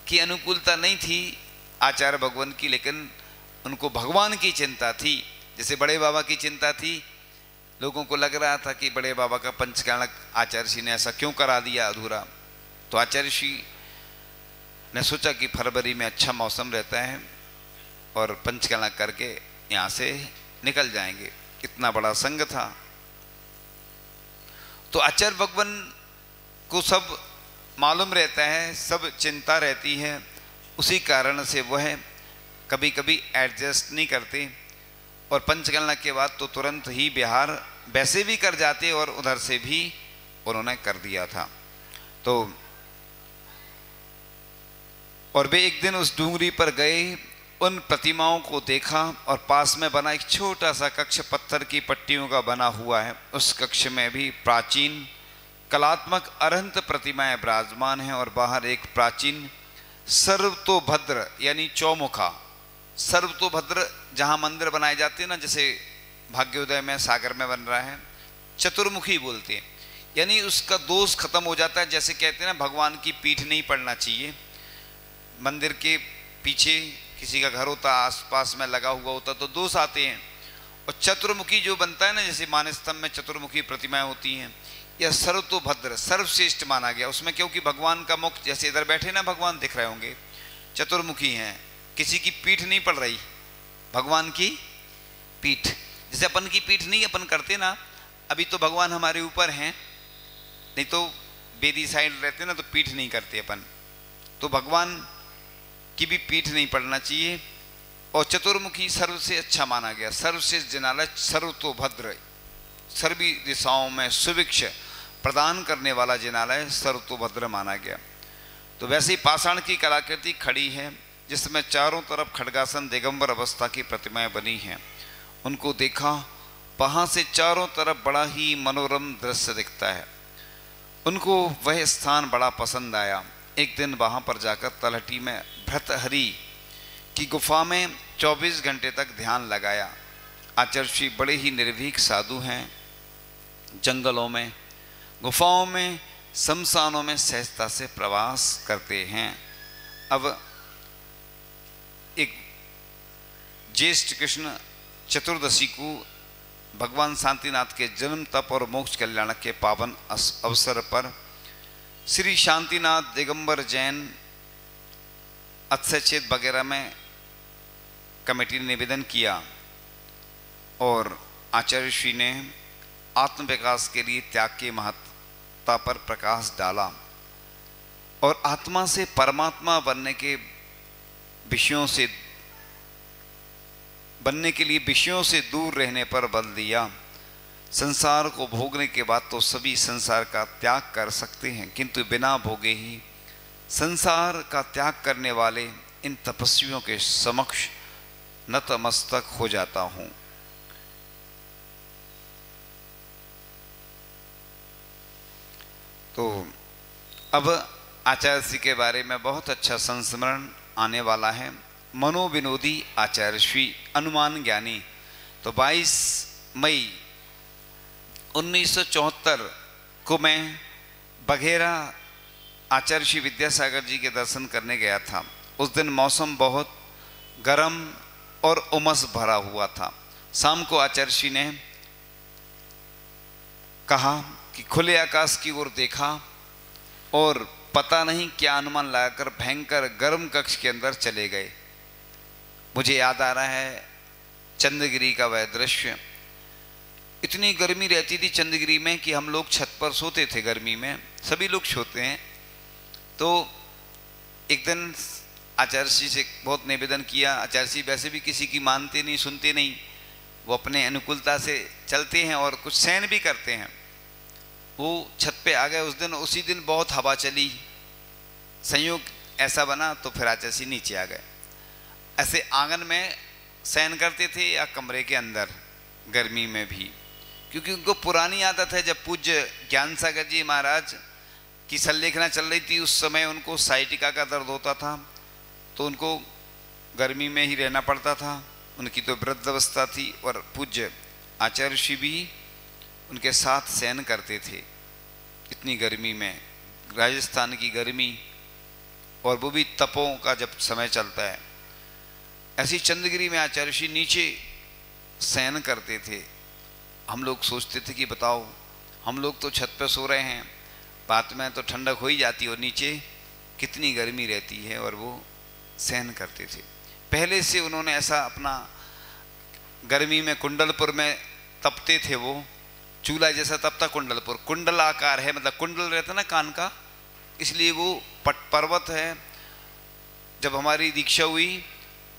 की अनुकूलता नहीं थी आचार्य भगवान की, लेकिन उनको भगवान की चिंता थी। जैसे बड़े बाबा की चिंता थी, लोगों को लग रहा था कि बड़े बाबा का पंचकर्णक आचार्य श्री ने ऐसा क्यों करा दिया अधूरा। तो आचार्य श्री ने सोचा कि फरवरी में अच्छा मौसम रहता है और पंचकर्णक करके यहाँ से निकल जाएंगे। कितना बड़ा संघ था। तो आचार्य भगवान को सब मालूम रहता है, सब चिंता रहती है, उसी कारण से वह कभी कभी एडजस्ट नहीं करते और पंचकर्णक के बाद तो तुरंत ही बिहार वैसे भी कर जाते और उधर से भी उन्होंने कर दिया था। तो और वे एक दिन उस डूंगरी पर गए, उन प्रतिमाओं को देखा और पास में बना एक छोटा सा कक्ष पत्थर की पट्टियों का बना हुआ है। उस कक्ष में भी प्राचीन कलात्मक अरहंत प्रतिमाएं विराजमान हैं और बाहर एक प्राचीन सर्वतोभद्र यानी चौमुखा, सर्वतोभद्र जहाँ मंदिर बनाए जाते हैं ना, जैसे भाग्योदय में सागर में बन रहा है, चतुर्मुखी बोलते हैं, यानी उसका दोष खत्म हो जाता है। जैसे कहते हैं ना भगवान की पीठ नहीं पड़ना चाहिए, मंदिर के पीछे किसी का घर होता, आसपास में लगा हुआ होता तो दोष आते हैं। और चतुर्मुखी जो बनता है ना, जैसे मानस्तंभ में चतुर्मुखी प्रतिमाएं होती हैं, यह सर्वतोभद्र सर्वश्रेष्ठ माना गया उसमें, क्योंकि भगवान का मुख, जैसे इधर बैठे ना भगवान दिख रहे होंगे, चतुर्मुखी हैं, किसी की पीठ नहीं पड़ रही, भगवान की पीठ। जैसे अपन की पीठ नहीं अपन करते ना, अभी तो भगवान हमारे ऊपर हैं, नहीं तो बेदी साइड रहते ना तो पीठ नहीं करते अपन, तो भगवान की भी पीठ नहीं पड़ना चाहिए। और चतुर्मुखी सर्व से अच्छा माना गया, सर्वश्रेष्ठ जिनालय, सर्वतोभद्र, सर्वी दिशाओं में सुभिक्ष प्रदान करने वाला जिनालय सर्वतोभद्र माना गया। तो वैसे ही पाषाण की कलाकृति खड़ी है, जिसमें चारों तरफ खड्गासन दिगंबर अवस्था की प्रतिमाएं बनी हैं। उनको देखा, वहाँ से चारों तरफ बड़ा ही मनोरम दृश्य दिखता है। उनको वह स्थान बड़ा पसंद आया। एक दिन वहाँ पर जाकर तलहटी में भृतहरि की गुफा में 24 घंटे तक ध्यान लगाया। आचार्य श्री बड़े ही निर्भीक साधु हैं, जंगलों में, गुफाओं में, शमशानों में सहजता से प्रवास करते हैं। अब एक ज्येष्ठ कृष्ण चतुर्दशी को भगवान शांतिनाथ के जन्म, तप और मोक्ष कल्याण के पावन अवसर पर श्री शांतिनाथ दिगंबर जैन अक्षयछेद वगैरह में कमेटी ने निवेदन किया और आचार्य श्री ने आत्म विकास के लिए त्याग की महत्ता पर प्रकाश डाला और आत्मा से परमात्मा बनने के विषयों से बनने के लिए विषयों से दूर रहने पर बल दिया। संसार को भोगने के बाद तो सभी संसार का त्याग कर सकते हैं, किंतु बिना भोगे ही संसार का त्याग करने वाले इन तपस्वियों के समक्ष नतमस्तक हो जाता हूं। तो अब आचार्य श्री के बारे में बहुत अच्छा संस्मरण आने वाला है। मनोविनोदी आचार्य श्री अनुमान ज्ञानी। तो 22 मई 1974 को मैं बघेरा आचार्य श्री विद्यासागर जी के दर्शन करने गया था। उस दिन मौसम बहुत गर्म और उमस भरा हुआ था। शाम को आचार्य श्री ने कहा कि खुले आकाश की ओर देखा और पता नहीं क्या अनुमान लगाकर भयंकर गर्म कक्ष के अंदर चले गए। मुझे याद आ रहा है चंद्रगिरी का वह दृश्य। इतनी गर्मी रहती थी चंद्रगिरी में कि हम लोग छत पर सोते थे गर्मी में, सभी लोग सोते हैं। तो एक दिन आचार्य जी से बहुत निवेदन किया। आचार्य जी वैसे भी किसी की मानते नहीं, सुनते नहीं, वो अपने अनुकूलता से चलते हैं और कुछ सहन भी करते हैं। वो छत पे आ गए उस दिन। उसी दिन बहुत हवा चली, संयोग ऐसा बना तो फिर आचार्य जी नीचे आ गए। ऐसे आंगन में शयन करते थे या कमरे के अंदर गर्मी में भी, क्योंकि उनको पुरानी आदत है। जब पूज्य ज्ञान सागर जी महाराज की संलेखना चल रही थी उस समय उनको साइटिका का दर्द होता था, तो उनको गर्मी में ही रहना पड़ता था। उनकी तो वृद्ध अवस्था थी और पूज्य आचार्य श्री भी उनके साथ शयन करते थे इतनी गर्मी में, राजस्थान की गर्मी। और वो भी तपों का जब समय चलता है। ऐसी चंद्रगिरी में आचार्य ऋषि नीचे शयन करते थे। हम लोग सोचते थे कि बताओ, हम लोग तो छत पे सो रहे हैं, रात में तो ठंडक हो ही जाती है और नीचे कितनी गर्मी रहती है, और वो सहन करते थे। पहले से उन्होंने ऐसा अपना गर्मी में कुंडलपुर में तपते थे, वो चूल्हा जैसा तपता कुंडलपुर, कुंडल आकार है, मतलब कुंडल रहता ना कान का, इसलिए वो पर्वत है। जब हमारी दीक्षा हुई,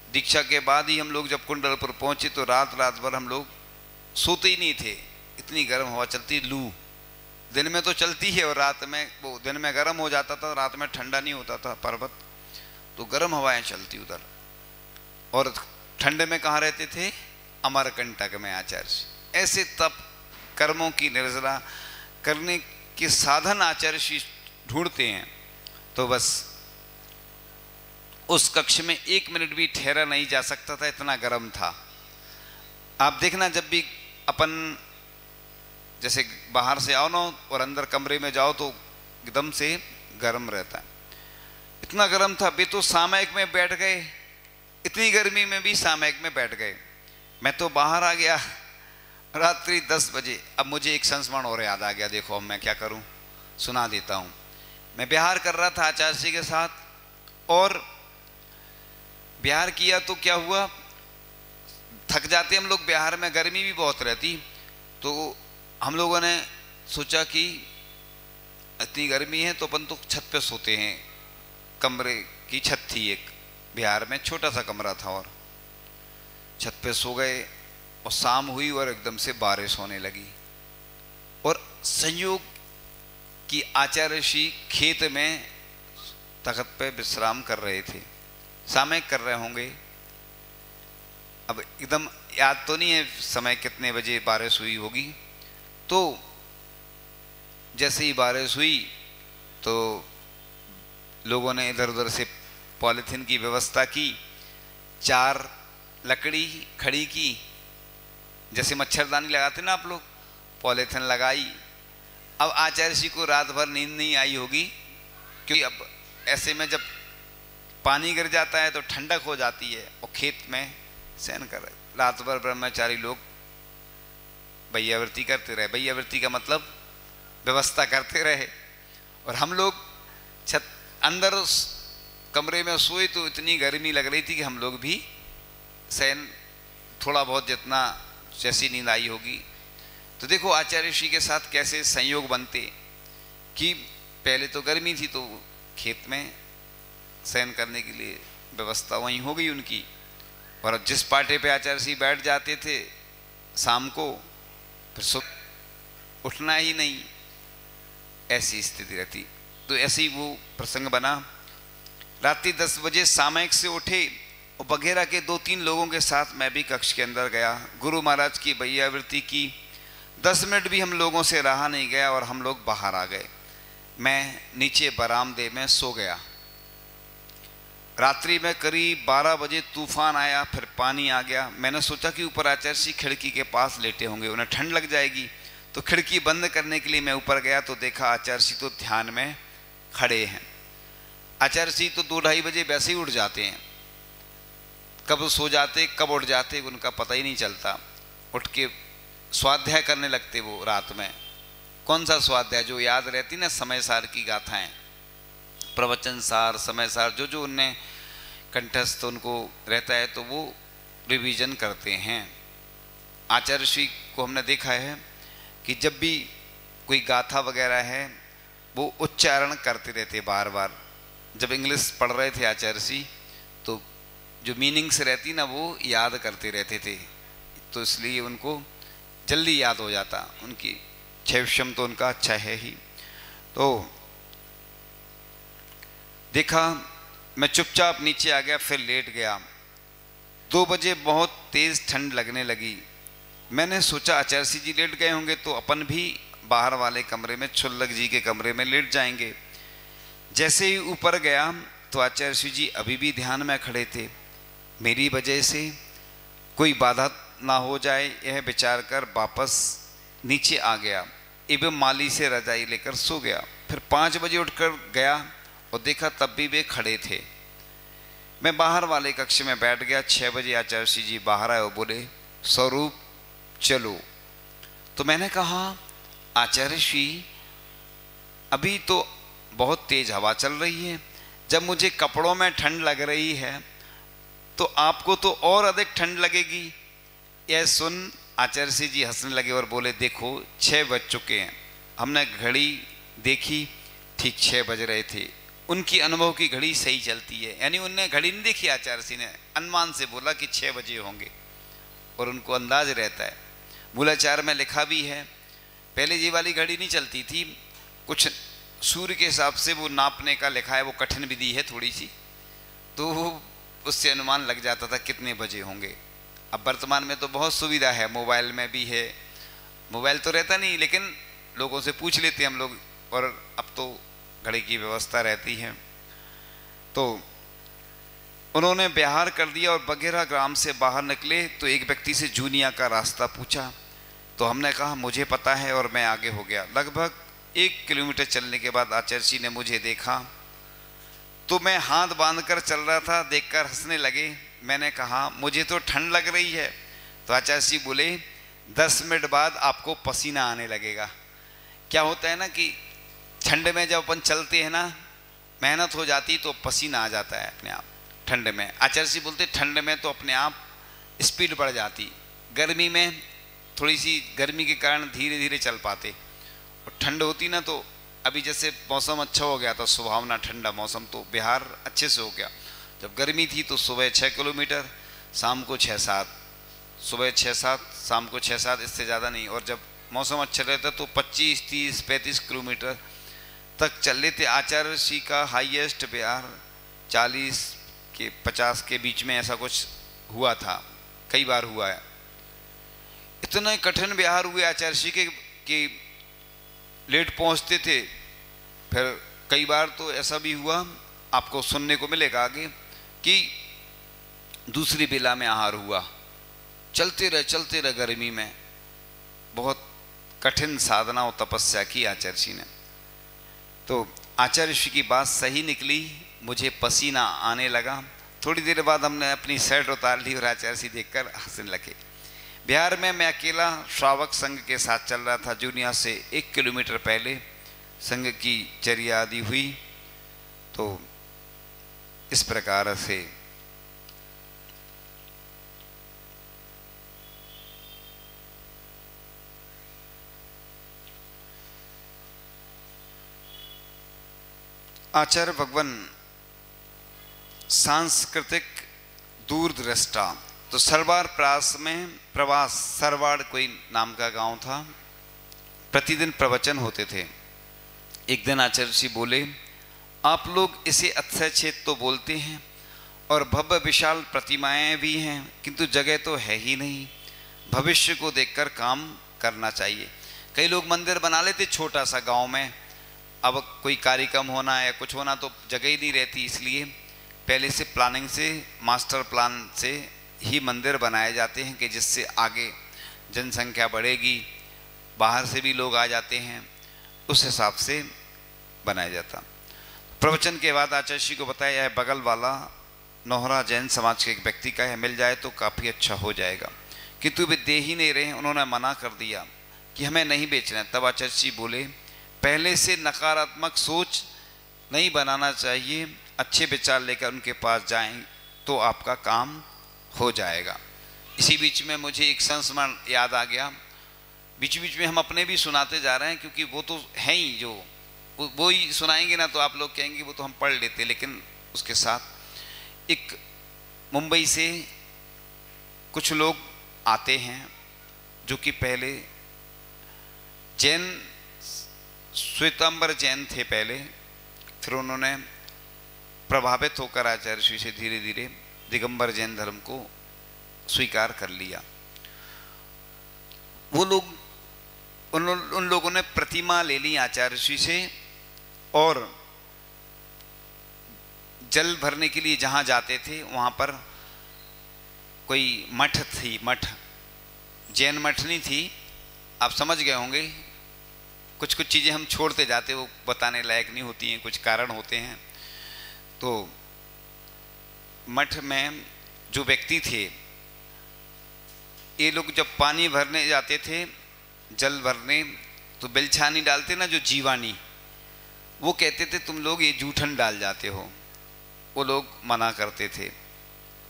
दीक्षा के बाद ही हम लोग जब कुंडलपुर पहुंचे तो रात रात भर हम लोग सोते ही नहीं थे, इतनी गर्म हवा चलती। लू दिन में तो चलती है और रात में, वो दिन में गर्म हो जाता था, रात में ठंडा नहीं होता था पर्वत, तो गर्म हवाएं चलती उधर। और ठंडे में कहाँ रहते थे? अमरकंटक में आचार्य। ऐसे तप कर्मों की निर्जरा करने के साधन आचार्य ढूंढते हैं। तो बस उस कक्ष में 1 मिनट भी ठहरा नहीं जा सकता था, इतना गर्म था। आप देखना, जब भी अपन जैसे बाहर से आओ ना और अंदर कमरे में जाओ तो एकदम से गर्म रहता है, इतना गर्म था। वे तो सामयिक में बैठ गए, इतनी गर्मी में भी सामयिक में बैठ गए। मैं तो बाहर आ गया रात्रि 10 बजे। अब मुझे एक संस्मरण और याद आ गया, देखो अब मैं क्या करूं, सुना देता हूं। मैं बिहार कर रहा था आचार्य जी के साथ, और बिहार किया तो क्या हुआ, थक जाते हम लोग, बिहार में गर्मी भी बहुत रहती, तो हम लोगों ने सोचा कि इतनी गर्मी है तो अपन तो छत पे सोते हैं। कमरे की छत थी एक, बिहार में छोटा सा कमरा था, और छत पे सो गए। और शाम हुई और एकदम से बारिश होने लगी, और संयोग कि आचार्य ऋषि खेत में तख्त पे विश्राम कर रहे थे, सामयिक कर रहे होंगे। अब एकदम याद तो नहीं है समय कितने बजे बारिश हुई होगी। तो जैसे ही बारिश हुई तो लोगों ने इधर उधर से पॉलीथीन की व्यवस्था की, 4 लकड़ी खड़ी की, जैसे मच्छरदानी लगाते ना आप लोग, पॉलीथीन लगाई। अब आचार्य जी को रात भर नींद नहीं आई होगी, क्योंकि अब ऐसे में जब पानी गिर जाता है तो ठंडक हो जाती है, और खेत में शयन कर रहे। रात भर ब्रह्मचारी लोग बैयावृत्ति करते रहे। बैयावृत्ति का मतलब व्यवस्था करते रहे, और हम लोग छत अंदर उस कमरे में सोए तो इतनी गर्मी लग रही थी कि हम लोग भी शयन थोड़ा बहुत जितना जैसी नींद आई होगी। तो देखो आचार्य ऋषि के साथ कैसे संयोग बनते कि पहले तो गर्मी थी तो खेत में शयन करने के लिए व्यवस्था वहीं हो गई उनकी, और जिस पाटे पे आचार्य ऋषि बैठ जाते थे शाम को, फिर सुबह उठना ही नहीं, ऐसी स्थिति रहती। तो ऐसे ही वो प्रसंग बना। रात्रि 10 बजे सामयिक से उठे और बघेरा के 2-3 लोगों के साथ मैं भी कक्ष के अंदर गया। गुरु महाराज की बैयावृत्ति की। 10 मिनट भी हम लोगों से रहा नहीं गया और हम लोग बाहर आ गए। मैं नीचे बरामदे में सो गया। रात्रि में करीब 12 बजे तूफान आया, फिर पानी आ गया। मैंने सोचा कि ऊपर आचार्य जी खिड़की के पास लेटे होंगे, उन्हें ठंड लग जाएगी, तो खिड़की बंद करने के लिए मैं ऊपर गया तो देखा आचार्य जी तो ध्यान में खड़े हैं। आचार्य जी तो 2-2:30 बजे वैसे ही उठ जाते हैं, कब सो जाते कब उठ जाते उनका पता ही नहीं चलता। उठ के स्वाध्याय करने लगते वो रात में। कौन सा स्वाध्याय? जो याद रहती ना, समय सार की गाथाएं, प्रवचन सार, समय सार, जो जो उनने कंठस्थ उनको रहता है तो वो रिवीजन करते हैं। आचार्य श्री को हमने देखा है कि जब भी कोई गाथा वगैरह है वो उच्चारण करते रहते बार बार। जब इंग्लिश पढ़ रहे थे आचार्य श्री तो जो मीनिंग्स रहती ना वो याद करते रहते थे, तो इसलिए उनको जल्दी याद हो जाता। उनकी क्षयक्षम तो उनका अच्छा है ही। तो देखा, मैं चुपचाप नीचे आ गया, फिर लेट गया। 2 बजे बहुत तेज ठंड लगने लगी। मैंने सोचा आचार्य जी लेट गए होंगे तो अपन भी बाहर वाले कमरे में, छुल्लक जी के कमरे में लेट जाएंगे। जैसे ही ऊपर गया तो आचार्य जी अभी भी ध्यान में खड़े थे। मेरी वजह से कोई बाधा ना हो जाए यह विचार कर वापस नीचे आ गया एवं माली से रजाई लेकर सो गया। फिर 5 बजे उठकर गया और देखा तब भी वे खड़े थे। मैं बाहर वाले कक्ष में बैठ गया। 6 बजे आचार्य श्री जी बाहर आए और बोले, स्वरूप चलो। तो मैंने कहा, आचार्य श्री अभी तो बहुत तेज हवा चल रही है, जब मुझे कपड़ों में ठंड लग रही है तो आपको तो और अधिक ठंड लगेगी। यह सुन आचार्य श्री जी हंसने लगे और बोले, देखो 6 बज चुके हैं। हमने घड़ी देखी, ठीक 6 बज रहे थे। उनकी अनुभव की घड़ी सही चलती है, यानी उनने घड़ी नहीं देखी, आचार्य श्री ने अनुमान से बोला कि 6 बजे होंगे और उनको अंदाज रहता है। मूलाचार में लिखा भी है, पहले ये वाली घड़ी नहीं चलती थी, कुछ सूर्य के हिसाब से वो नापने का लिखा है, वो कठिन विधि है थोड़ी सी, तो उससे अनुमान लग जाता था कितने बजे होंगे। अब वर्तमान में तो बहुत सुविधा है, मोबाइल में भी है, मोबाइल तो रहता नहीं लेकिन लोगों से पूछ लेते हैं हम लोग, और अब तो घड़ी की व्यवस्था रहती है। तो उन्होंने बिहार कर दिया और बघेरा ग्राम से बाहर निकले तो एक व्यक्ति से जूनिया का रास्ता पूछा, तो हमने कहा मुझे पता है और मैं आगे हो गया। लगभग 1 किलोमीटर चलने के बाद आचार्य जी ने मुझे देखा तो मैं हाथ बांधकर चल रहा था, देखकर हंसने लगे। मैंने कहा मुझे तो ठंड लग रही है। तो आचार्य जी बोले, 10 मिनट बाद आपको पसीना आने लगेगा। क्या होता है ना कि ठंड में जब अपन चलते हैं ना, मेहनत हो जाती तो पसीना आ जाता है अपने आप ठंड में। आचार्य जी बोलते ठंड में तो अपने आप स्पीड बढ़ जाती, गर्मी में थोड़ी सी गर्मी के कारण धीरे धीरे चल पाते, और ठंड होती ना तो अभी जैसे मौसम अच्छा हो गया था, सुहावना ठंडा मौसम, तो बिहार अच्छे से हो गया। जब गर्मी थी तो सुबह 6 किलोमीटर, शाम को 6-7, सुबह 6-7, शाम को 6-7, इससे ज़्यादा नहीं। और जब मौसम अच्छा रहता तो 25, 30, 35 किलोमीटर तक चल लेते। आचार्य श्री का हाईएस्ट बिहार 40 के 50 के बीच में ऐसा कुछ हुआ था, कई बार हुआ है। इतने कठिन बिहार हुए आचार्य श्री के कि लेट पहुंचते थे। फिर कई बार तो ऐसा भी हुआ, आपको सुनने को मिलेगा आगे, कि दूसरी बेला में आहार हुआ। चलते रहे गर्मी में, बहुत कठिन साधना और तपस्या की आचार्य श्री ने। तो आचार्य श्री की बात सही निकली, मुझे पसीना आने लगा। थोड़ी देर बाद हमने अपनी शर्ट उतार ली और आचार्य श्री देखकर हंसने लगे। बिहार में मैं अकेला श्रावक संघ के साथ चल रहा था। जूनिया से 1 किलोमीटर पहले संघ की चर्या आदि हुई। तो इस प्रकार से आचार्य भगवान सांस्कृतिक दूरदृष्टा। तो सरवार प्रास में प्रवास, सरवाड़ कोई नाम का गांव था, प्रतिदिन प्रवचन होते थे। एक दिन आचार्य जी बोले, आप लोग इसे अक्षय क्षेत्र तो बोलते हैं और भव्य विशाल प्रतिमाएं भी हैं, किंतु जगह तो है ही नहीं। भविष्य को देखकर काम करना चाहिए। कई लोग मंदिर बना लेते छोटा सा गांव में, अब कोई कार्यक्रम होना या कुछ होना तो जगह ही नहीं रहती, इसलिए पहले से प्लानिंग से, मास्टर प्लान से ही मंदिर बनाए जाते हैं कि जिससे आगे जनसंख्या बढ़ेगी, बाहर से भी लोग आ जाते हैं, उस हिसाब से बनाया जाता। प्रवचन के बाद आचार्य जी को बताया, यह बगल वाला नोहरा जैन समाज के एक व्यक्ति का है, मिल जाए तो काफ़ी अच्छा हो जाएगा, किंतु वे दे ही नहीं रहे। उन्होंने मना कर दिया कि हमें नहीं बेचना है। तब आचार्य जी बोले, पहले से नकारात्मक सोच नहीं बनाना चाहिए, अच्छे विचार लेकर उनके पास जाएं तो आपका काम हो जाएगा। इसी बीच में मुझे एक संस्मरण याद आ गया। बीच बीच में हम अपने भी सुनाते जा रहे हैं, क्योंकि वो तो हैं ही, जो वो ही सुनाएंगे ना तो आप लोग कहेंगे वो तो हम पढ़ लेते, लेकिन उसके साथ एक मुंबई से कुछ लोग आते हैं जो कि पहले जैन, श्वेतांबर जैन थे पहले, फिर उन्होंने प्रभावित होकर आचार्य श्री से धीरे धीरे दिगंबर जैन धर्म को स्वीकार कर लिया। वो लोग, उन लोगों ने प्रतिमा ले ली आचार्य श्री से, और जल भरने के लिए जहाँ जाते थे वहाँ पर कोई मठ थी, मठ, जैन मठ नहीं थी, आप समझ गए होंगे। कुछ कुछ चीज़ें हम छोड़ते जाते, वो बताने लायक नहीं होती हैं, कुछ कारण होते हैं। तो मठ में जो व्यक्ति थे, ये लोग जब पानी भरने जाते थे, जल भरने, तो बेलछानी डालते ना, जो जीवानी, वो कहते थे तुम लोग ये जूठन डाल जाते हो, वो लोग मना करते थे।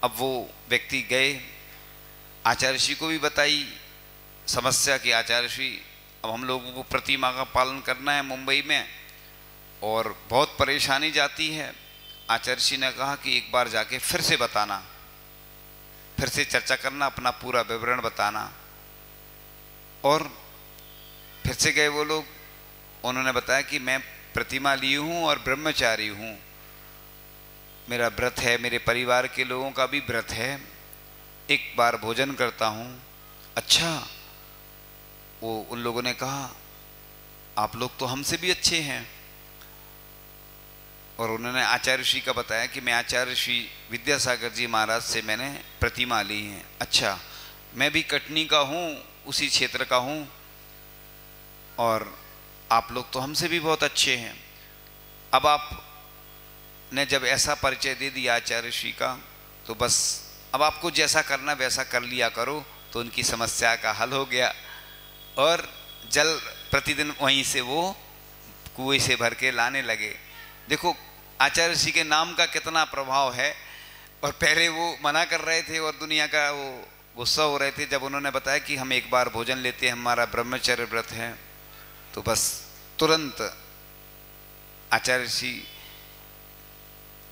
अब वो व्यक्ति गए, आचार्य ऋषि को भी बताई समस्या कि आचार्य ऋषि, अब हम लोगों को प्रतिमा का पालन करना है मुंबई में और बहुत परेशानी जाती है। आचार्य ऋषि ने कहा कि एक बार जाके फिर से बताना, फिर से चर्चा करना, अपना पूरा विवरण बताना। और फिर से गए वो लोग, उन्होंने बताया कि मैं प्रतिमा ली हूँ और ब्रह्मचारी हूँ, मेरा व्रत है, मेरे परिवार के लोगों का भी व्रत है, एक बार भोजन करता हूँ। अच्छा, वो उन लोगों ने कहा आप लोग तो हमसे भी अच्छे हैं। और उन्होंने आचार्य ऋषि का बताया कि मैं आचार्य ऋषि विद्यासागर जी महाराज से मैंने प्रतिमा ली है। अच्छा, मैं भी कटनी का हूँ, उसी क्षेत्र का हूँ, और आप लोग तो हमसे भी बहुत अच्छे हैं। अब आप ने जब ऐसा परिचय दे दिया आचार्य ऋषि का, तो बस अब आपको जैसा करना वैसा कर लिया करो। तो उनकी समस्या का हल हो गया और जल प्रतिदिन वहीं से वो कुएं से भर के लाने लगे। देखो आचार्य ऋषि के नाम का कितना प्रभाव है। और पहले वो मना कर रहे थे और दुनिया का वो गुस्सा हो रहे थे। जब उन्होंने बताया कि हम एक बार भोजन लेते हैं, हमारा ब्रह्मचर्य व्रत है, तो बस तुरंत आचार्य ऋषि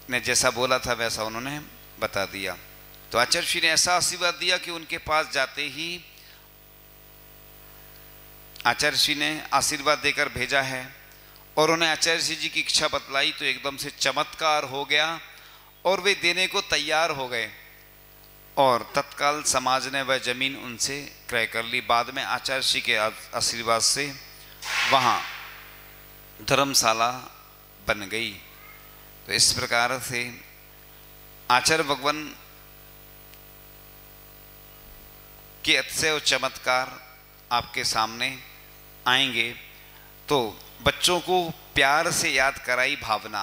ने जैसा बोला था वैसा उन्होंने बता दिया। तो आचार्य ऋषि ने ऐसा आशीर्वाद दिया कि उनके पास जाते ही आचार्य ऋषि ने आशीर्वाद देकर भेजा है। और उन्हें आचार्य ऋषि जी की इच्छा बतलाई तो एकदम से चमत्कार हो गया और वे देने को तैयार हो गए। और तत्काल समाज ने वह जमीन उनसे क्रय कर ली। बाद में आचार्य ऋषि के आशीर्वाद से वहाँ धर्मशाला बन गई। तो इस प्रकार से आचार्य भगवान के अतिशय चमत्कार आपके सामने आएंगे। तो बच्चों को प्यार से याद कराई भावना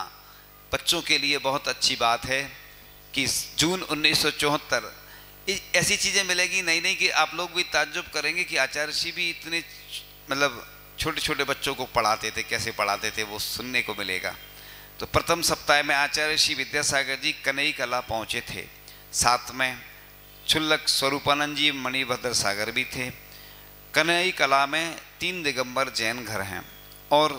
बच्चों के लिए बहुत अच्छी बात है कि जून 1974 ऐसी चीज़ें मिलेगी नई नई कि आप लोग भी ताज्जुब करेंगे कि आचार्य ऋषि भी इतने मतलब छोटे छोटे बच्चों को पढ़ाते थे, कैसे पढ़ाते थे वो सुनने को मिलेगा। तो प्रथम सप्ताह में आचार्य ऋषि विद्यासागर जी कनई कला पहुँचे थे। साथ में क्षुल्लक स्वरूपानंद जी मणिभद्र सागर भी थे। कनई कला में 3 दिगंबर जैन घर हैं और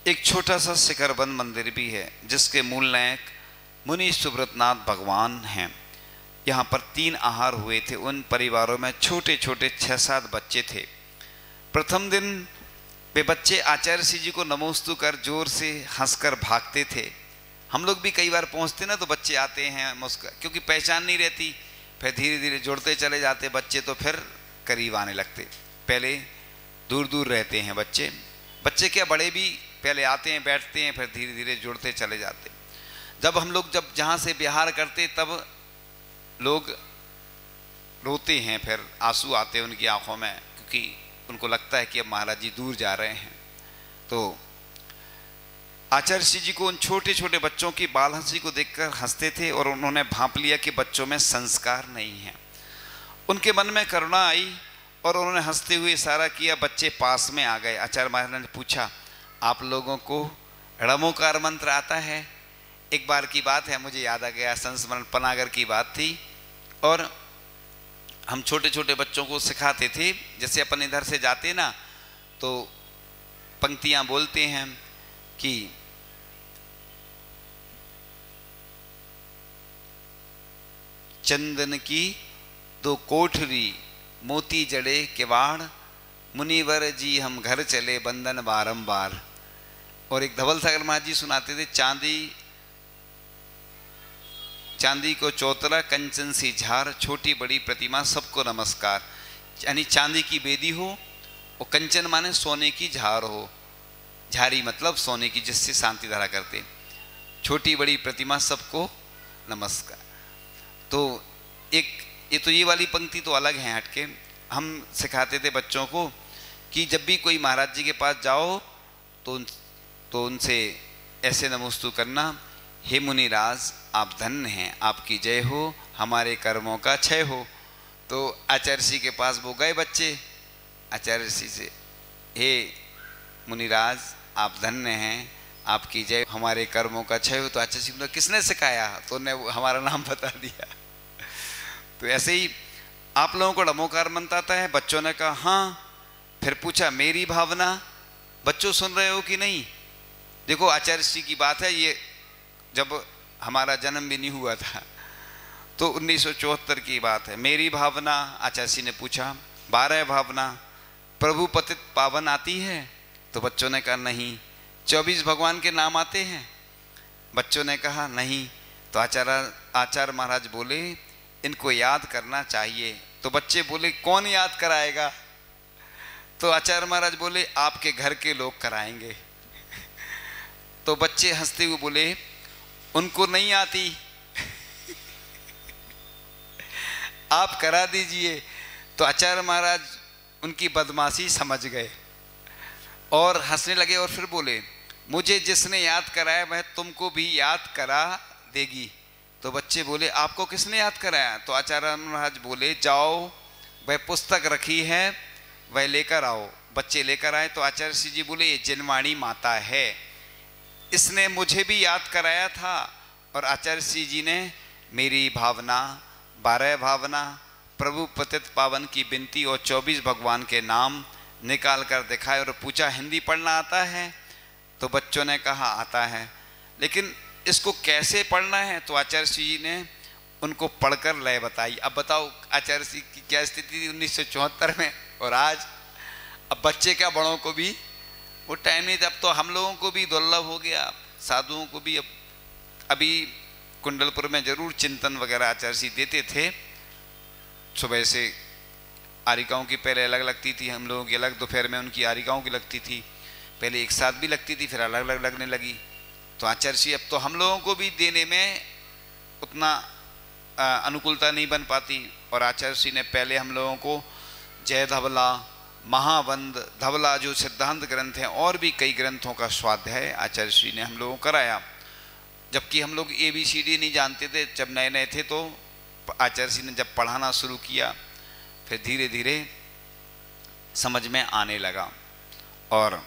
एक छोटा सा शिखरबंद मंदिर भी है जिसके मूल नायक मुनि सुब्रतनाथ भगवान हैं। यहाँ पर 3 आहार हुए थे। उन परिवारों में छोटे छोटे 6-7 बच्चे थे। प्रथम दिन वे बच्चे आचार्य ऋषि जी को नमोस्तु कर जोर से हंसकर भागते थे। हम लोग भी कई बार पहुँचते ना तो बच्चे आते हैं मुस्कुरा, क्योंकि पहचान नहीं रहती, फिर धीरे धीरे जुड़ते चले जाते बच्चे, तो फिर करीब आने लगते। पहले दूर दूर रहते हैं बच्चे, बच्चे क्या बड़े भी पहले आते हैं बैठते हैं, फिर धीरे धीरे जुड़ते चले जाते। जब हम लोग जहाँ से विहार करते तब लोग रोते हैं, फिर आंसू आते हैं उनकी आंखों में, क्योंकि उनको लगता है कि अब महाराज जी दूर जा रहे हैं। तो आचार्य ऋषि जी को उन छोटे छोटे बच्चों की बाल हंसी को देखकर हंसते थे और उन्होंने भांप लिया कि बच्चों में संस्कार नहीं है। उनके मन में करुणा आई और उन्होंने हंसते हुए इशारा किया। बच्चे पास में आ गए। आचार्य महाराज ने पूछा, आप लोगों को णमोकार मंत्र आता है? एक बार की बात है, मुझे याद आ गया, संस्मरण पनागर की बात थी और हम छोटे छोटे बच्चों को सिखाते थे। जैसे अपन इधर से जाते ना तो पंक्तियां बोलते हैं कि चंदन की 2 कोठरी मोती जड़े किवाड़, मुनिवर जी हम घर चले बंधन बारंबार। और एक धवल सागर महाराज जी सुनाते थे, चांदी को चौतरा कंचन सी झार, छोटी बड़ी प्रतिमा सबको नमस्कार। यानी चांदी की बेदी हो और कंचन माने सोने की झार हो, झारी मतलब सोने की जिससे शांति धारा करते, छोटी बड़ी प्रतिमा सबको नमस्कार। तो एक ये वाली पंक्ति तो अलग है हटके। हम सिखाते थे बच्चों को कि जब भी कोई महाराज जी के पास जाओ तो उनसे ऐसे नमोस्तु करना, हे मुनिराज आप धन्य हैं, आपकी जय हो, हमारे कर्मों का क्षय हो। तो आचार्य ऋषि के पास वो गए बच्चे आचार्य ऋषि से, हे मुनिराज आप धन्य हैं, आपकी जय, हमारे कर्मों का क्षय हो। तो आचार्य ऋषि ने किसने सिखाया? तो उन्होंने हमारा नाम बता दिया। तो ऐसे ही आप लोगों को नमोकार मंत्र आता है? बच्चों ने कहा हाँ। फिर पूछा मेरी भावना, बच्चों सुन रहे हो कि नहीं? देखो आचार्य ऋषि की बात है, ये जब हमारा जन्म भी नहीं हुआ था, तो 1974 की बात है। मेरी भावना, आचार्य ऋषि ने पूछा। 12 भावना, प्रभु पतित पावन आती है? तो बच्चों ने कहा नहीं। 24 भगवान के नाम आते हैं? बच्चों ने कहा नहीं। तो आचार्य महाराज बोले इनको याद करना चाहिए। तो बच्चे बोले कौन याद कराएगा? तो आचार्य महाराज बोले आपके घर के लोग कराएंगे। तो बच्चे हंसते हुए बोले उनको नहीं आती, आप करा दीजिए। तो आचार्य महाराज उनकी बदमाशी समझ गए और हंसने लगे और फिर बोले मुझे जिसने याद कराया वह तुमको भी याद करा देगी। तो बच्चे बोले आपको किसने याद कराया? तो आचार्य महाराज बोले जाओ वह पुस्तक रखी है वह लेकर आओ। बच्चे लेकर आए। तो आचार्य ऋषि जी बोले ये जिनवाणी माता है, इसने मुझे भी याद कराया था। और आचार्य ऋषि जी ने मेरी भावना, 12 भावना, प्रभु पतित पावन की बिनती और 24 भगवान के नाम निकाल कर दिखाए और पूछा हिंदी पढ़ना आता है? तो बच्चों ने कहा आता है, लेकिन इसको कैसे पढ़ना है? तो आचार्य ऋषि जी ने उनको पढ़कर लय बताई। अब बताओ आचार्य ऋषि की क्या स्थिति थी 1974 में और आज? अब बच्चे क्या बड़ों को भी वो टाइम नहीं था। अब तो हम लोगों को भी दुर्लभ हो गया, साधुओं को भी। अब अभी कुंडलपुर में जरूर चिंतन वगैरह आचार्य ऋषि देते थे। सुबह से आरिकाओं की पहले अलग लगती थी, हम लोगों की अलग, दोपहर में उनकी आरिकाओं की लगती थी। पहले एक साथ भी लगती थी, फिर अलग अलग लगने लगी। तो आचार्य ऋषि अब तो हम लोगों को भी देने में उतना अनुकूलता नहीं बन पाती। और आचार्य ऋषि ने पहले हम लोगों को जय धवला, महावंद, धवला जो सिद्धांत ग्रंथ हैं और भी कई ग्रंथों का स्वाध्याय आचार्य ऋषि ने हम लोगों को कराया। जबकि हम लोग ABCD नहीं जानते थे जब नए नए थे। तो आचार्य ऋषि ने जब पढ़ाना शुरू किया फिर धीरे धीरे समझ में आने लगा। और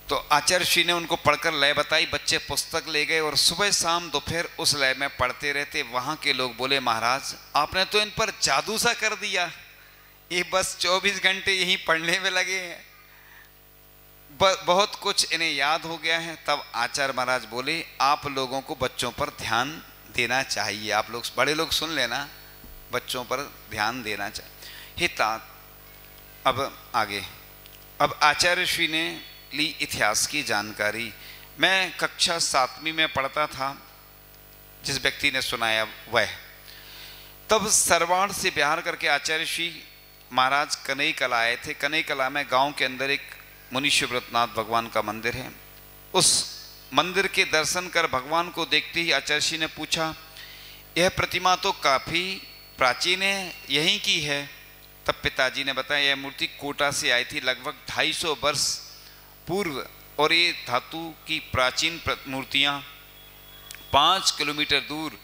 तो आचार्य ऋषि ने उनको पढ़कर लय बताई। बच्चे पुस्तक ले गए और सुबह शाम दोपहर उस लय में पढ़ते रहते। वहां के लोग बोले महाराज आपने तो इन पर जादू सा कर दिया, ये बस 24 घंटे यहीं पढ़ने में लगे हैं, बहुत कुछ इन्हें याद हो गया है। तब आचार्य महाराज बोले आप लोगों को बच्चों पर ध्यान देना चाहिए। आप लोग बड़े लोग सुन लेना, बच्चों पर ध्यान देना चाहिए। हितात अब आगे, अब आचार्य ऋषि ने ली इतिहास की जानकारी। मैं कक्षा 7वीं में पढ़ता था, जिस व्यक्ति ने सुनाया वह, तब सरवाड़ से बिहार करके आचार्य ऋषि महाराज कनई कला आए थे। कनई कला में गांव के अंदर एक मुनीश्वरनाथ भगवान का मंदिर है। उस मंदिर के दर्शन कर भगवान को देखते ही आचार्य ऋषि ने पूछा यह प्रतिमा तो काफ़ी प्राचीन है, यहीं की है? तब पिताजी ने बताया यह मूर्ति कोटा से आई थी लगभग 250 वर्ष पूर्व, और ये धातु की प्राचीन मूर्तियाँ 5 किलोमीटर दूर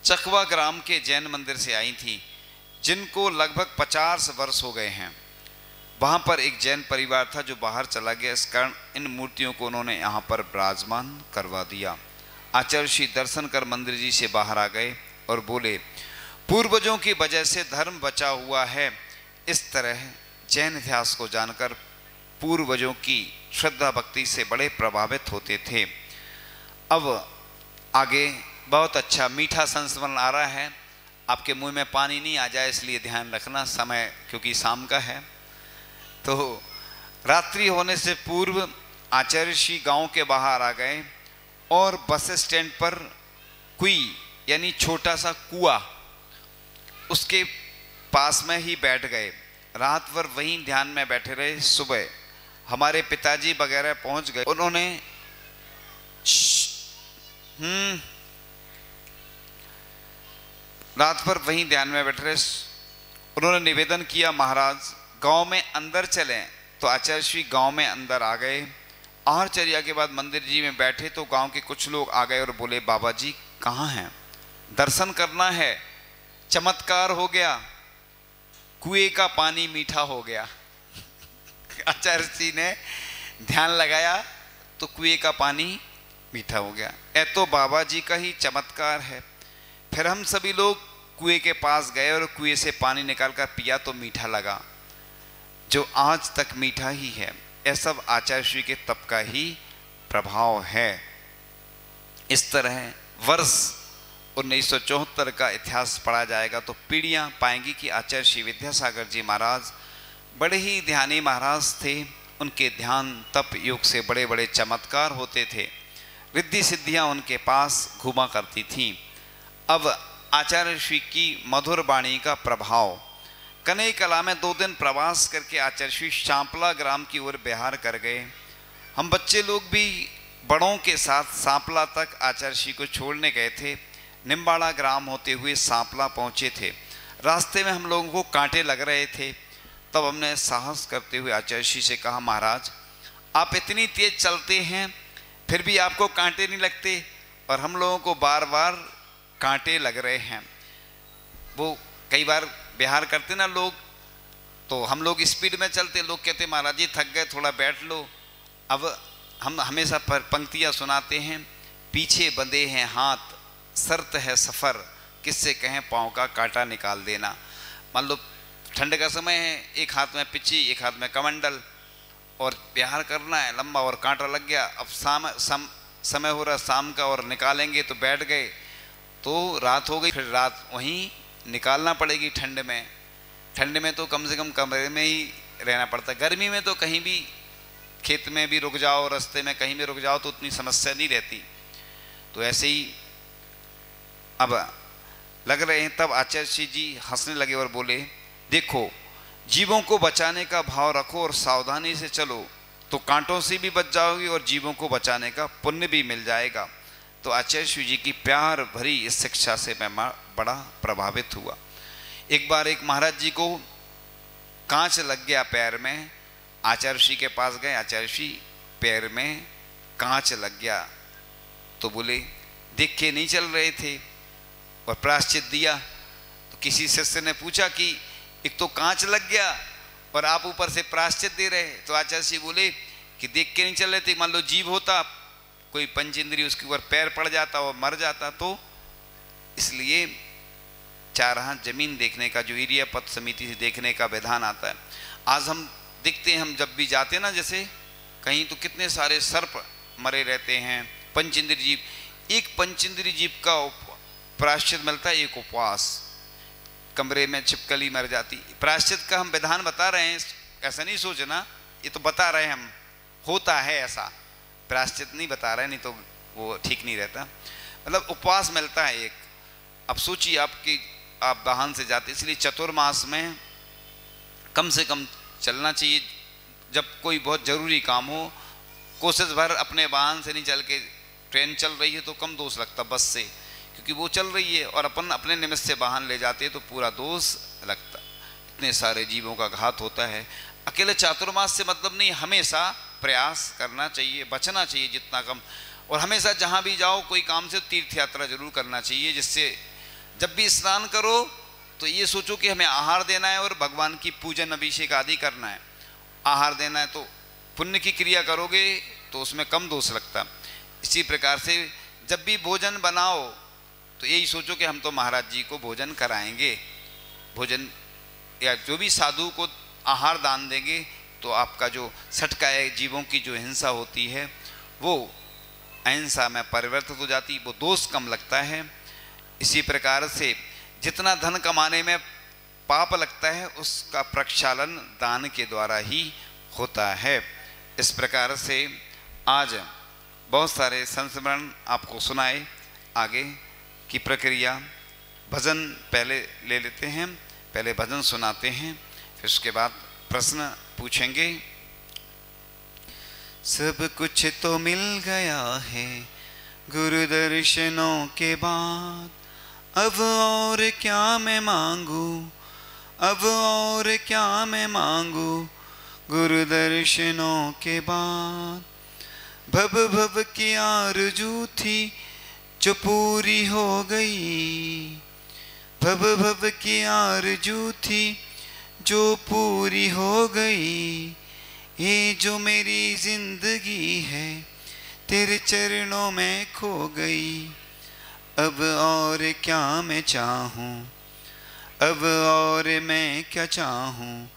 चकवा ग्राम के जैन मंदिर से आई थी, जिनको लगभग 50 वर्ष हो गए हैं। वहाँ पर एक जैन परिवार था जो बाहर चला गया, इस कारण इन मूर्तियों को उन्होंने यहाँ पर विराजमान करवा दिया। आचार्य ऋषि दर्शन कर मंदिर जी से बाहर आ गए और बोले पूर्वजों की वजह से धर्म बचा हुआ है। इस तरह जैन इतिहास को जानकर पूर्वजों की श्रद्धा भक्ति से बड़े प्रभावित होते थे। अब आगे बहुत अच्छा मीठा संस्मरण आ रहा है, आपके मुंह में पानी नहीं आ जाए इसलिए ध्यान रखना, समय क्योंकि शाम का है। तो रात्रि होने से पूर्व आचार्य ऋषि गांव के बाहर आ गए और बस स्टैंड पर कुई यानी छोटा सा कुआं, उसके पास में ही बैठ गए। रात भर वहीं ध्यान में बैठे रहे। सुबह हमारे पिताजी वगैरह पहुंच गए। उन्होंने रात भर वहीं ध्यान में बैठे रहे। उन्होंने निवेदन किया महाराज गांव में अंदर चलें। तो आचार्य श्री गांव में अंदर आ गए। आहारचर्या के बाद मंदिर जी में बैठे तो गांव के कुछ लोग आ गए और बोले, बाबा जी कहाँ हैं, दर्शन करना है, चमत्कार हो गया, कुएं का पानी मीठा हो गया। आचार्य जी ने ध्यान लगाया तो कुएं का पानी मीठा हो गया। ये तो बाबा जी का ही चमत्कार है। फिर हम सभी लोग कुएं के पास गए और कुएं से पानी निकालकर पिया तो मीठा लगा, जो आज तक मीठा ही है। यह सब आचार्य श्री के तप का ही प्रभाव है। इस तरह वर्ष 1974 का इतिहास पढ़ा जाएगा तो पीढ़ियां पाएंगी कि आचार्य श्री विद्यासागर जी महाराज बड़े ही ध्यानी महाराज थे। उनके ध्यान तप योग से बड़े बड़े चमत्कार होते थे, रिद्धि सिद्धियां उनके पास घुमा करती थीं। अब आचार्य श्री की मधुर वाणी का प्रभाव, कनई कला में 2 दिन प्रवास करके आचार्य श्री सांपला ग्राम की ओर बिहार कर गए। हम बच्चे लोग भी बड़ों के साथ सांपला तक आचार्य श्री को छोड़ने गए थे। निम्बाड़ा ग्राम होते हुए सांपला पहुंचे थे। रास्ते में हम लोगों को कांटे लग रहे थे। तब हमने साहस करते हुए आचार्य श्री से कहा, महाराज आप इतनी तेज चलते हैं फिर भी आपको कांटे नहीं लगते, और हम लोगों को बार बार कांटे लग रहे हैं। वो कई बार बिहार करते ना लोग, तो हम लोग स्पीड में चलते, लोग कहते महाराज जी थक गए, थोड़ा बैठ लो। अब हम हमेशा पंक्तियाँ सुनाते हैं, पीछे बंधे हैं हाथ, शर्त है सफ़र, किससे कहें पाँव का कांटा निकाल देना। मान लो ठंड का समय है, एक हाथ में पिच्ची एक हाथ में कमंडल, और बिहार करना है लंबा और कांटा लग गया। अब समय हो रहा शाम का और निकालेंगे तो बैठ गए तो रात हो गई, फिर रात वहीं निकालना पड़ेगी। ठंड में तो कम से कम कमरे में ही रहना पड़ता है। गर्मी में तो कहीं भी खेत में भी रुक जाओ, रास्ते में कहीं भी रुक जाओ तो उतनी समस्या नहीं रहती। तो ऐसे ही अब लग रहे हैं। तब आचार्य जी हंसने लगे और बोले, देखो जीवों को बचाने का भाव रखो और सावधानी से चलो तो कांटों से भी बच जाओगे और जीवों को बचाने का पुण्य भी मिल जाएगा। तो आचार्य जी की प्यार भरी इस शिक्षा से मैं बड़ा प्रभावित हुआ। एक बार एक महाराज जी को कांच लग गया पैर में। आचार्य श्री के पास गए, आचार्य श्री पैर में कांच लग गया तो बोले, देख के नहीं चल रहे थे, और प्रायश्चित दिया। तो किसी शिष्य ने पूछा कि एक तो कांच लग गया और आप ऊपर से प्रायश्चित दे रहे। तो आचार्य जी बोले कि देख के नहीं चल रहे थे, मान लो जीव होता, कोई पंच इंद्रिय उसके ऊपर पैर पड़ जाता और मर जाता, तो इसलिए 4 हाथ जमीन देखने का जो एरिया पद समिति से देखने का विधान आता है। आज हम देखते हैं, हम जब भी जाते हैं ना जैसे कहीं, तो कितने सारे सर्प मरे रहते हैं, पंच इंद्रिय जीव। एक पंच इंद्रिय जीव का प्रायश्चित मिलता है, एक उपवास। कमरे में छिपकली मर जाती। प्रायश्चित का हम विधान बता रहे हैं, ऐसा नहीं सोचना, ये तो बता रहे हैं हम, होता है ऐसा, प्रायश्चित नहीं बता रहे, नहीं तो वो ठीक नहीं रहता। मतलब उपवास मिलता है एक। अब सोचिए आप वाहन से जाते, इसलिए चतुर्मास में कम से कम चलना चाहिए। जब कोई बहुत ज़रूरी काम हो, कोशिश भर अपने वाहन से नहीं चल के, ट्रेन चल रही है तो कम दोष लगता बस से, क्योंकि वो चल रही है, और अपन अपने निमित्त से वाहन ले जाते हैं तो पूरा दोष लगता। इतने सारे जीवों का घात होता है। अकेले चातुर्मास से मतलब नहीं, हमेशा प्रयास करना चाहिए, बचना चाहिए जितना कम। और हमेशा जहाँ भी जाओ कोई काम से तीर्थ यात्रा जरूर करना चाहिए, जिससे जब भी स्नान करो तो ये सोचो कि हमें आहार देना है और भगवान की पूजन अभिषेक आदि करना है। आहार देना है तो पुण्य की क्रिया करोगे तो उसमें कम दोष लगता। इसी प्रकार से जब भी भोजन बनाओ तो यही सोचो कि हम तो महाराज जी को भोजन कराएंगे, भोजन या जो भी साधु को आहार दान देंगे तो आपका जो सटका है, जीवों की जो हिंसा होती है वो अहिंसा में परिवर्तित हो जाती, वो दोष कम लगता है। इसी प्रकार से जितना धन कमाने में पाप लगता है उसका प्रक्षालन दान के द्वारा ही होता है। इस प्रकार से आज बहुत सारे संस्मरण आपको सुनाए। आगे की प्रक्रिया भजन पहले ले लेते हैं, पहले भजन सुनाते हैं, फिर उसके बाद प्रश्न पूछेंगे। सब कुछ तो मिल गया है गुरु दर्शनों के बाद, अब और क्या मैं मांगू, अब और क्या मैं मांगू गुरु दर्शनों के बाद। भव भव की आरज़ू थी जो पूरी हो गई, भव भव की आरज़ू थी जो पूरी हो गई। ये जो मेरी जिंदगी है तेरे चरणों में खो गई। अब और क्या मैं चाहूँ, अब और मैं क्या चाहूँ।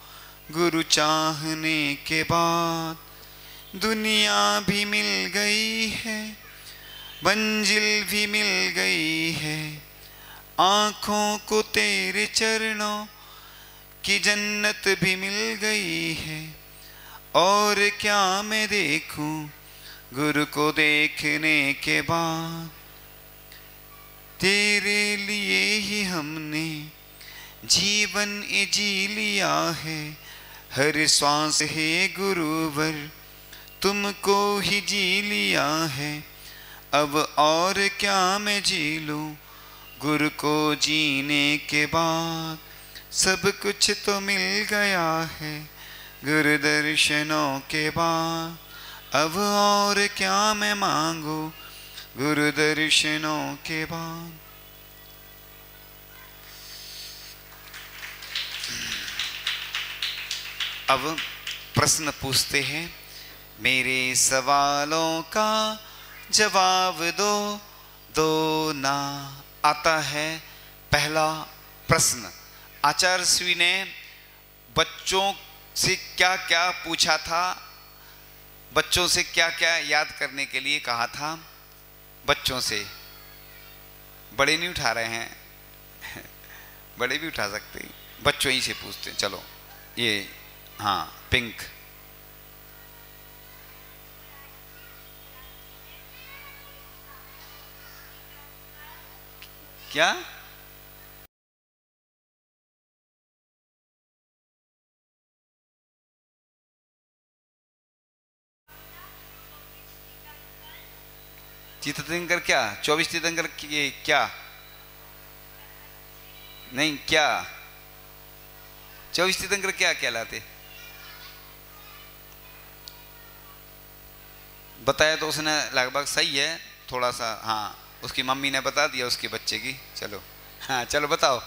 गुरु चाहने के बाद दुनिया भी मिल गई है, मंजिल भी मिल गई है। आँखों को तेरे चरणों की जन्नत भी मिल गई है। और क्या मैं देखूं गुरु को देखने के बाद। तेरे लिए ही हमने जीवन जी लिया है, हर श्वास है गुरुवर तुमको ही जी लिया है। अब और क्या मैं जी लूं गुरु को जीने के बाद। सब कुछ तो मिल गया है गुरु दर्शनों के बाद। अब और क्या मैं मांगू गुरु दर्शनों के बाद। अब प्रश्न पूछते हैं, मेरे सवालों का जवाब दो, दो ना। आता है पहला प्रश्न। आचार्य श्री ने बच्चों से क्या क्या पूछा था, बच्चों से क्या क्या याद करने के लिए कहा था। बच्चों से, बड़े नहीं उठा रहे हैं बड़े भी उठा सकते हैं, बच्चों ही से पूछते हैं। चलो ये, हाँ, पिंक। क्या? तीर्थंकर क्या? 24 तीर्थंकर क्या? नहीं, क्या 24 तीर्थंकर क्या कहलाते? बताया तो उसने लगभग सही है, थोड़ा सा। हाँ, उसकी मम्मी ने बता दिया उसके बच्चे की। चलो, हाँ चलो बताओ।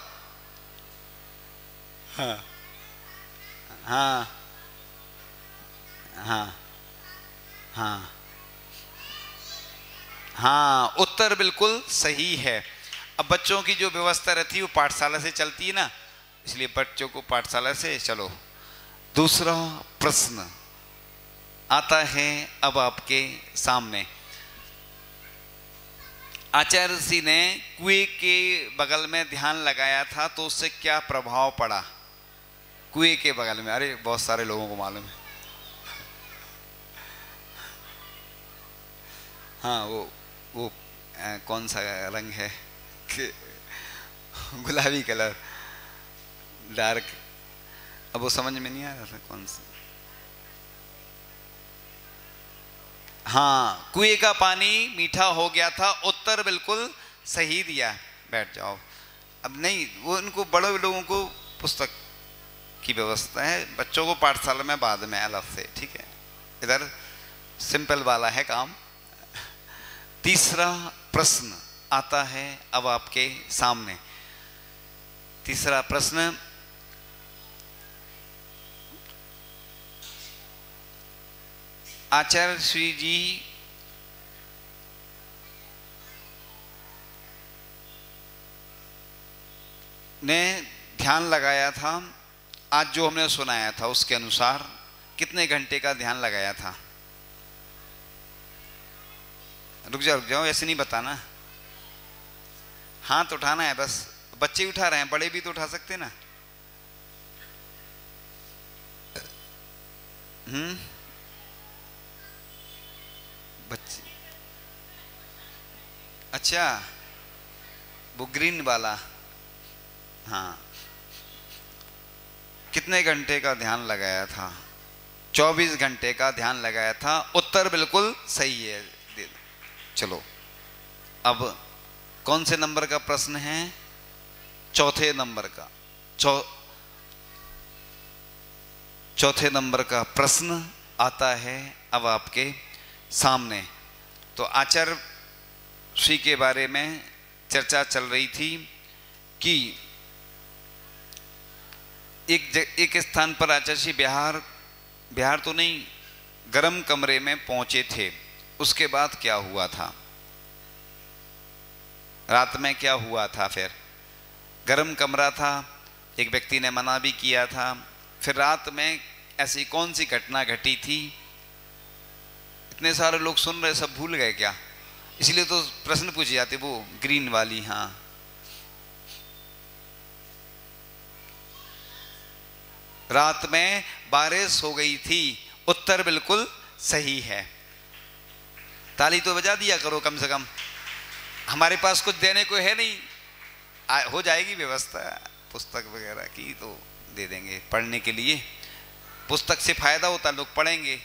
हाँ हाँ हाँ हाँ हाँ, उत्तर बिल्कुल सही है। अब बच्चों की जो व्यवस्था रहती है वो पाठशाला से चलती है ना, इसलिए बच्चों को पाठशाला से। चलो दूसरा प्रश्न आता है अब आपके सामने। आचार्य ऋषि ने कुएं के बगल में ध्यान लगाया था तो उससे क्या प्रभाव पड़ा? कुएं के बगल में, अरे बहुत सारे लोगों को मालूम है। हाँ, वो कौन सा रंग है? गुलाबी कलर, डार्क। अब वो समझ में नहीं आ रहा था कौन सा। हाँ, कुएं का पानी मीठा हो गया था। उत्तर बिल्कुल सही दिया। बैठ जाओ। अब नहीं, वो उनको बड़े लोगों को पुस्तक की व्यवस्था है, बच्चों को पाठशाला में बाद में अलग से। ठीक है, इधर सिंपल वाला है काम। तीसरा प्रश्न आता है अब आपके सामने। तीसरा प्रश्न, आचार्य श्री जी ने ध्यान लगाया था, आज जो हमने सुनाया था उसके अनुसार कितने घंटे का ध्यान लगाया था? रुक जाओ, ऐसे नहीं बताना। हाथ उठाना है बस। बच्चे उठा रहे हैं, बड़े भी तो उठा सकते ना। बच्चे, अच्छा, वो ग्रीन वाला। हाँ, कितने घंटे का ध्यान लगाया था? 24 घंटे का ध्यान लगाया था। उत्तर बिल्कुल सही है। चलो, अब कौन से नंबर का प्रश्न है? चौथे नंबर का। चौथे नंबर का प्रश्न आता है अब आपके सामने। तो आचार्य श्री के बारे में चर्चा चल रही थी कि एक स्थान पर आचार्य श्री बिहार तो नहीं, गर्म कमरे में पहुंचे थे। उसके बाद क्या हुआ था, रात में क्या हुआ था? फिर गर्म कमरा था, एक व्यक्ति ने मना भी किया था। फिर रात में ऐसी कौन सी घटना घटी थी? इतने सारे लोग सुन रहे, सब भूल गए क्या? इसलिए तो प्रश्न पूछे जाते, वो ग्रीन वाली। हाँ, रात में बारिश हो गई थी। उत्तर बिल्कुल सही है। ताली तो बजा दिया करो कम से कम। हमारे पास कुछ देने को है नहीं, हो जाएगी व्यवस्था पुस्तक वगैरह की, तो दे देंगे पढ़ने के लिए। पुस्तक से फायदा होता, लोग पढ़ेंगे।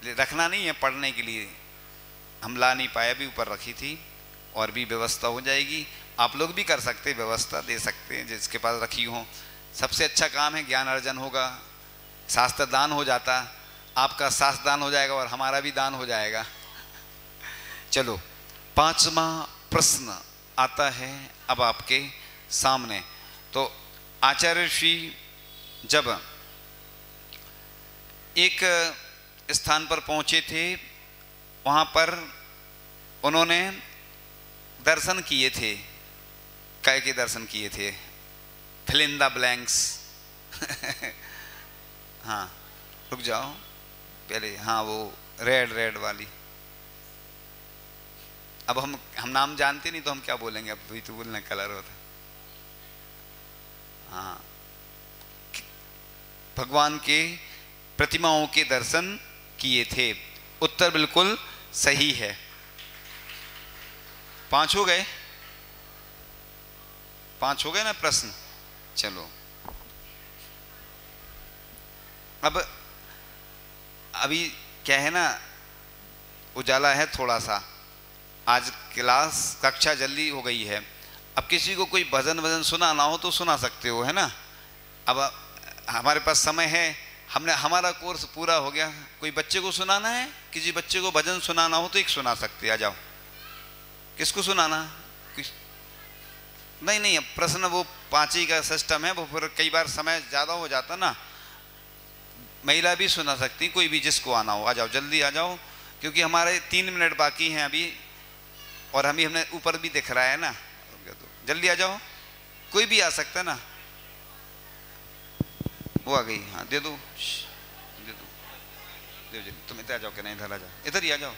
रखना नहीं है पढ़ने के लिए, हम ला नहीं पाए, अभी ऊपर रखी थी। और भी व्यवस्था हो जाएगी। आप लोग भी कर सकते, व्यवस्था दे सकते हैं जिसके पास रखी हो। सबसे अच्छा काम है, ज्ञान अर्जन होगा, शास्त्र दान हो जाता, आपका शास्त्र दान हो जाएगा और हमारा भी दान हो जाएगा। चलो, 5वां प्रश्न आता है अब आपके सामने। तो आचार्य श्री जब एक स्थान पर पहुंचे थे, वहां पर उन्होंने दर्शन किए थे। काय के दर्शन किए थे? Fill in the blanks. हाँ, रुक जाओ पहले। हाँ, वो रेड वाली। अब हम नाम जानते नहीं तो हम क्या बोलेंगे, अब वही तो बोलना कलर होता। हाँ, भगवान के प्रतिमाओं के दर्शन किए थे। उत्तर बिल्कुल सही है। 5 हो गए? 5 हो गए ना प्रश्न? चलो, अब अभी क्या है ना, उजाला है थोड़ा सा। आज क्लास कक्षा जल्दी हो गई है। अब किसी को कोई भजन सुनाना हो तो सुना सकते हो, है ना। अब हमारे पास समय है, हमारा कोर्स पूरा हो गया। कोई बच्चे को सुनाना है, किसी बच्चे को भजन सुनाना हो तो एक सुना सकते। आ जाओ। किसको सुनाना? नहीं, अब प्रश्न वो 5 ही का सिस्टम है, वो फिर कई बार समय ज़्यादा हो जाता ना। महिला भी सुना सकती, कोई भी जिसको आना हो। आ जाओ, जल्दी आ जाओ, क्योंकि हमारे 3 मिनट बाकी हैं अभी, और हमने ऊपर भी दिख रहा है ना। तो जल्दी आ जाओ, कोई भी आ सकता है ना। वो आ गई। हाँ, दे दो जल्दी। तुम इधर आ जाओ, क्या नहीं? इधर आ जाओ, इधर ही आ जाओ,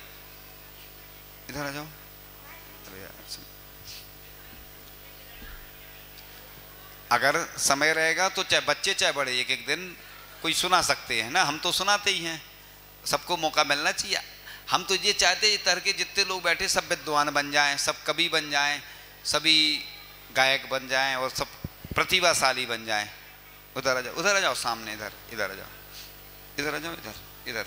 इधर आ जाओ। अगर समय रहेगा तो चाहे बच्चे चाहे बड़े एक दिन कोई सुना सकते हैं ना। हम तो सुनाते ही हैं, सबको मौका मिलना चाहिए। हम तो ये चाहते हैं इस तरह के जितने लोग बैठे सब विद्वान बन जाएं, सब कवि बन जाएं, सभी गायक बन जाएं और सब प्रतिभाशाली बन जाएं। उधर आ जाओ सामने, इधर आ जाओ, इधर आ जाओ, इधर।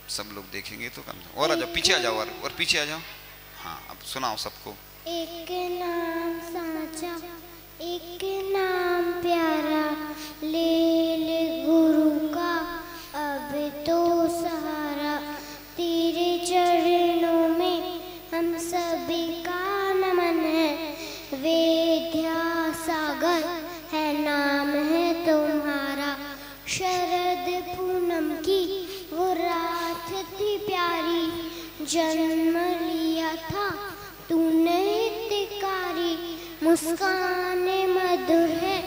सब लोग देखेंगे तो कम। और आ जाओ, पीछे आ जाओ, और पीछे आ जाओ। हाँ, अब सुनाओ सबको। एक नाम साचा, एक नाम प्यारा, ले गुरु का अब तो सहारा। तेरे चरणों में हम सभी का नमन है। विद्यासागर है नाम है तुम्हारा। शरद पूनम की वो रात थी प्यारी, जन्म लिया था तूने हितकारी। मुस्कान मधुर